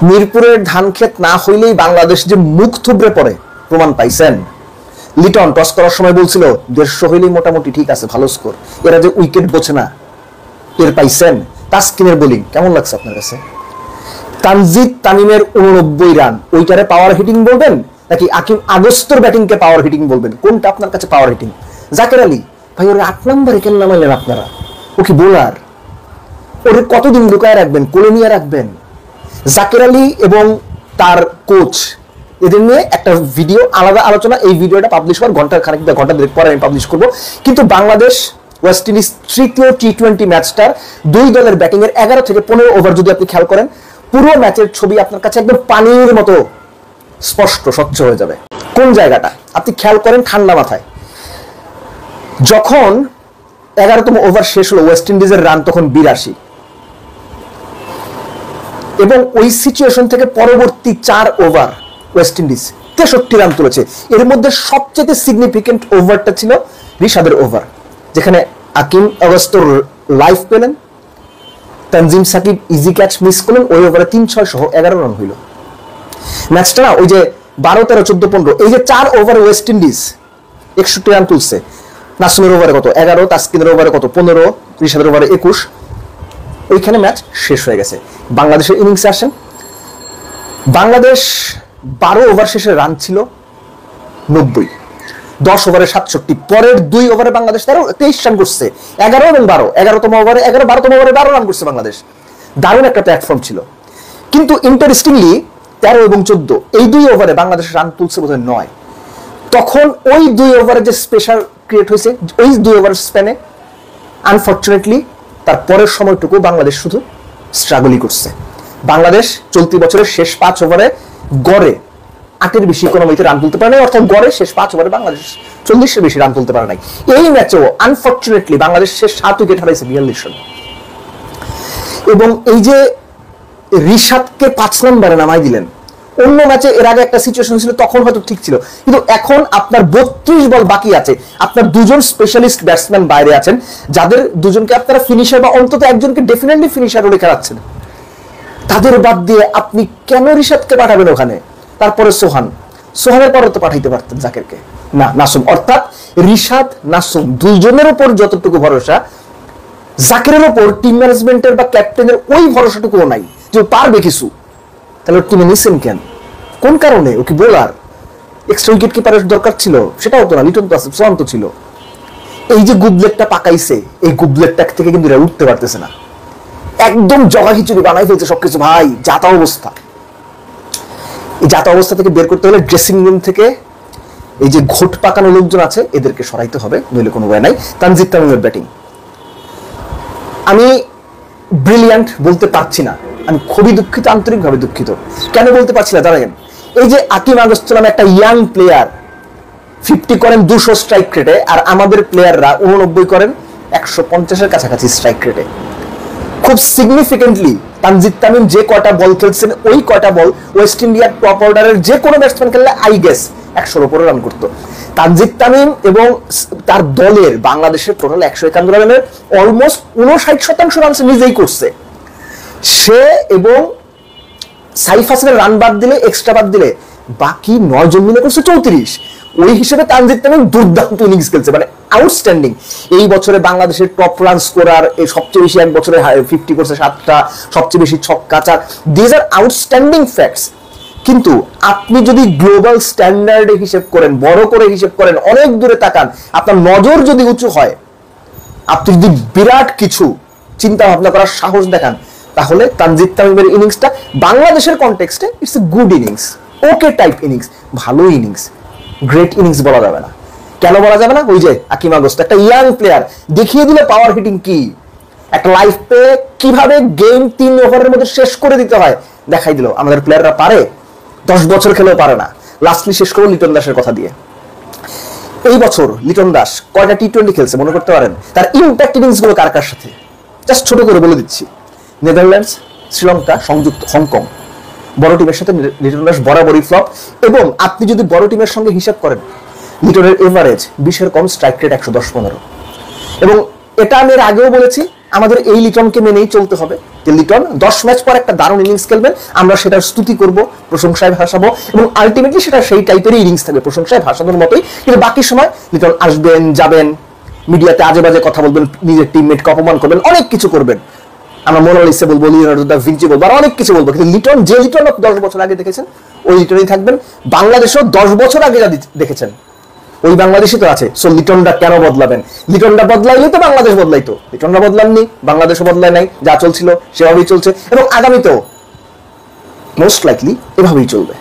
মিরপুরের ধান ক্ষেত না হইলেই বাংলাদেশ যে মুখ থুবড়ে পড়ে প্রমাণ পাইছেন। লিটন টস করার সময় বলছিল 150 হইলেই মোটামুটি ঠিক আছে, ভালো স্কোর। এরা যে উইকেট বোঝে না, এর পাইছেন। তাসকিনের বোলিং কেমন লাগছে আপনার কাছে? তানজিদ তামিমের 89 রান, ওইটারে পাওয়ার হিটিং বলবেন নাকি আকিম আগস্তর ব্যাটিংকে পাওয়ার হিটিং বলবেন? কোনটা আপনার কাছে পাওয়ার হিটিং? জাকের আলী ভাই, ওরা 8 নম্বরে কেন নামাইলেন আপনারা? ও কি বোলার? ওরে কতদিন লুকায় রাখবেন, কোলে নিয়ে রাখবেন? জাকের আলী এবং তার কোচ এদের নিয়ে একটা ভিডিও, আলাদা আলোচনা। এই ভিডিওটা পাবলিশ হওয়ার ঘন্টা দেড়েক পরে আমি পাবলিশ করবো। কিন্তু বাংলাদেশ ওয়েস্ট ইন্ডিজ তৃতীয় টি-20 ম্যাচটার দুই দলের ব্যাটিং এর 11 থেকে 15 ওভার যদি আপনি খেয়াল করেন, পুরো ম্যাচের ছবি আপনার কাছে একদম পানির মতো স্পষ্ট, স্বচ্ছ হয়ে যাবে। কোন জায়গাটা আপনি খেয়াল করেন ঠান্ডা মাথায়, যখন 11তম ওভার শেষ হলো, ওয়েস্ট ইন্ডিজের রান তখন 82, এবং ওই সিচুয়েশন থেকে পরবর্তী 4 ওভার ওয়েস্ট ইন্ডিজ 63 রান তুলেছে। এর মধ্যে সবচেয়ে সিগনিফিকেন্ট ওভারটা ছিল রিশাদের ওভার, যেখানে আকিম আগস্তর লাইফ পেলেন, Tanzim Sakib easy catch miss করলেন। ওই ওভারে 3-6 সহ 11 রান হইল। ম্যাচটা না ওই যে 12, 13, 14, 15, এই যে 4 ওভারে ওয়েস্ট ইন্ডিজ 61 রান তুলছে। নাসুমের ওভারে কত? 11, তাসকিনের ওভারে কত? 15, রিশাদের ওভারে 21। ওইখানে ম্যাচ শেষ হয়ে গেছে। বাংলাদেশের ইনিংসে আসেন, বাংলাদেশ 12 ওভার শেষে রান ছিল 90, 10 ওভারে 67। পরের 2 ওভারে বাংলাদেশ 23 রান করছে, 11 এবং 12। 11তম ওভারে 11, 12তম ওভারে 12 রান করছে বাংলাদেশ। দারুণ একটা প্ল্যাটফর্ম ছিল। কিন্তু ইন্টারেস্টিংলি 13 এবং 14 এই 2 ওভারে বাংলাদেশ রান তুলছে বোধহয় 9। তখন ওই 2 ওভারে যে স্পেশাল ক্রিয়েট হয়েছে, ওই 2 ওভার স্প্যানে আনফর্চুনেটলি তার পরের সময়টুকু বাংলাদেশ শুধু স্ট্রাগলই করছে। বাংলাদেশ চলতি বছরের শেষ 5 ওভারে গড়ে 8-এর বেশি ইকোনমিতে রান তুলতে পারে নাই, অর্থাৎ গড়ে শেষ 5 ওভারে বাংলাদেশ 40-এর বেশি রান তুলতে পারে নাই। এই ম্যাচেও আনফর্চুনেটলি বাংলাদেশ শেষ 7 উইকেট হারাইছে 42 রান। এবং এই যে রিশাদকে 5 নম্বরে নামাই দিলেন, অন্য ম্যাচে এর আগে একটা সিচুয়েশন ছিল, তখন হয়তো ঠিক ছিল, কিন্তু এখন আপনার 32 বল বাকি আছে, আপনার 2 জন স্পেশালিস্ট ব্যাটসম্যান বাইরে আছেন, যাদের 2 জনকে আপনারা ফিনিশার বা অন্তত একজনকে ডেফিনেটলি ফিনিশার রোলে খেলাচ্ছেন। তাদের বাদ দিয়ে আপনি কেন রিশাদকে পাঠাবেন ওখানে? তারপরে সোহানের পরে তো পাঠাইতে পারতেন জাকেরকে, না নাসুম। অর্থাৎ রিশাদ নাসুম 2 জনের উপর যতটুকু ভরসা, জাকেরের উপর টিম ম্যানেজমেন্টের বা ক্যাপ্টেনের ওই ভরসাটুকুও নাই যে পারবে কিছু। তাহলে টিমে নিছেন কেন? কোন কারণে? ও কি বোলার? এক্সট্রা উইকেট কিপারের দরকার ছিল? সেটাও তো না, লিটন তো শান্ত ছিল। এই যে গুবলেটটা পাকাইছে, এই গুবলেটটা থেকে কিন্তু এরা উঠতে পারতেছে না, একদম জগা খিচুড়ি বানাই ফেলছে সবকিছু। ভাই জাতা অবস্থা, এই জাতা অবস্থা থেকে বের করতে হলে ড্রেসিং রুম থেকে এই যে ঘোট পাকানো লোকজন আছে এদেরকে সরাইতে হবে, নইলে কোনো উপায় নাই। তানজিদ তামিমের ব্যাটিং আমি ব্রিলিয়ান্ট বলতে পারছি না, আমি খুবই দুঃখিত, আন্তরিকভাবে দুঃখিত। কেন বলতে পারছি না জানেন? এই যে আকিম আগস্ত নামে একটা ইয়াং প্লেয়ার 50 করেন 200 স্ট্রাইক রেটে, আর আমাদের প্লেয়াররা 89 করেন 150-এর কাছাকাছি স্ট্রাইক রেটে। খুব সিগনিফিকেন্টলি তানজিদ তামিম যে কয়টা বল খেলছেন, ওই কয়টা বল ওয়েস্ট ইন্ডিয়ার টপ অর্ডারের যে কোনো ব্যাটসম্যান খেললে আই গেস 100-র উপরে রান করতো। তানজিদ তামিম এবং তার দলের বাংলাদেশের টোটাল 151 রানের অলমোস্ট 59% রান সে নিজেই করছে। সে এবং সাইফ হাসানের রান বাদ দিলে, এক্সট্রা বাদ দিলে, বাকি 9 জন মিলে করছে 34। ওই হিসেবে তানজিদ তামিম দুর্দান্ত ইনিংস খেলছে, মানে আউটস্ট্যান্ডিং। এই বছরে বাংলাদেশের টপ রান স্কোরার, সবচেয়ে বেশি এক বছরে 50 করছে 7টা, সবচেয়ে বেশি ছক্কা 4। These are outstanding facts. কিন্তু আপনি যদি গ্লোবাল স্ট্যান্ডার্ডে হিসেব করেন, বড় করে হিসেব করেন, অনেক দূরে তাকান, আপনার নজর যদি উঁচু হয়, আপনি যদি বিরাট কিছু চিন্তা ভাবনা করার সাহস দেখান, তাহলে তানজিদ তামিমের ইনিংসটা বাংলাদেশের কনটেক্সটে it's a good innings, okay type innings, ভালো ইনিংস, গ্রেট ইনিংস বলা যাবে না। কেন বলা যাবে না? ওই যে আকিম আগস্ট একটা ইয়াং প্লেয়ার দেখিয়ে দিলে পাওয়ার হিটিং কি, একটা লাইফে কিভাবে গেম 3 ওভারের মধ্যে শেষ করে দিতে হয় দেখাই দিল। আমাদের প্লেয়াররা পারে, 10 বছর খেলেও পারে না। লাস্টলি শেষ করবো লিটন দাসের কথা দিয়ে। এই বছর লিটন দাস কয়টা টি-20 খেলছে মনে করতে পারেন? তার ইম্প্যাক্ট ইনিংস গুলো কার কার সাথে জাস্ট ছোট করে বলে দিচ্ছি। নেদারল্যান্ডস, শ্রীলঙ্কা, সংযুক্ত হংকং। বড় টিমের সাথে লিটন দাস বরাবরই ফ্লপ। এবং আপনি যদি বড় টিমের সঙ্গে হিসাব করেন, লিটনের এভারেজ 20-এর কম, স্ট্রাইক রেট 110-15। এবং এটা আমি এর আগেও বলেছি, আমাদের এই লিটনকে মেনেই চলতে হবে। যে লিটন 10 ম্যাচ পর একটা দারুণ ইনিংস খেলবেন, আমরা সেটার স্তুতি করব, প্রশংসায় ভাসাবো, এবং আলটিমেটলি সেটা সেই টাইপেরই ইনিংস থাকবে, প্রশংসায় ভাসানোর মতোই। কিন্তু বাকি সময় লিটন আসবেন, যাবেন, মিডিয়াতে আজে বাজে কথা বলবেন, নিজের টিমমেটকে অপমান করবেন, অনেক কিছু করবেন। আমরা মোনালিসা বলবো, লিওনার্দো দা ভিঞ্চি বলবো, আর অনেক কিছু বলবো, কিন্তু লিটন, যে লিটন 10 বছর আগে দেখেছেন ওই লিটনই থাকবেন। বাংলাদেশও 10 বছর আগে যা দেখেছেন ওই বাংলাদেশই তো আছে। সো লিটনটা কেন বদলাবেন? লিটনটা বদলাইলে তো বাংলাদেশ বদলাইতো, লিটনটা বদলাননি, বাংলাদেশও বদলায় নাই, যা চলছিল সেভাবেই চলছে, এবং আগামীতেও মোস্ট লাইকলি এভাবেই চলবে।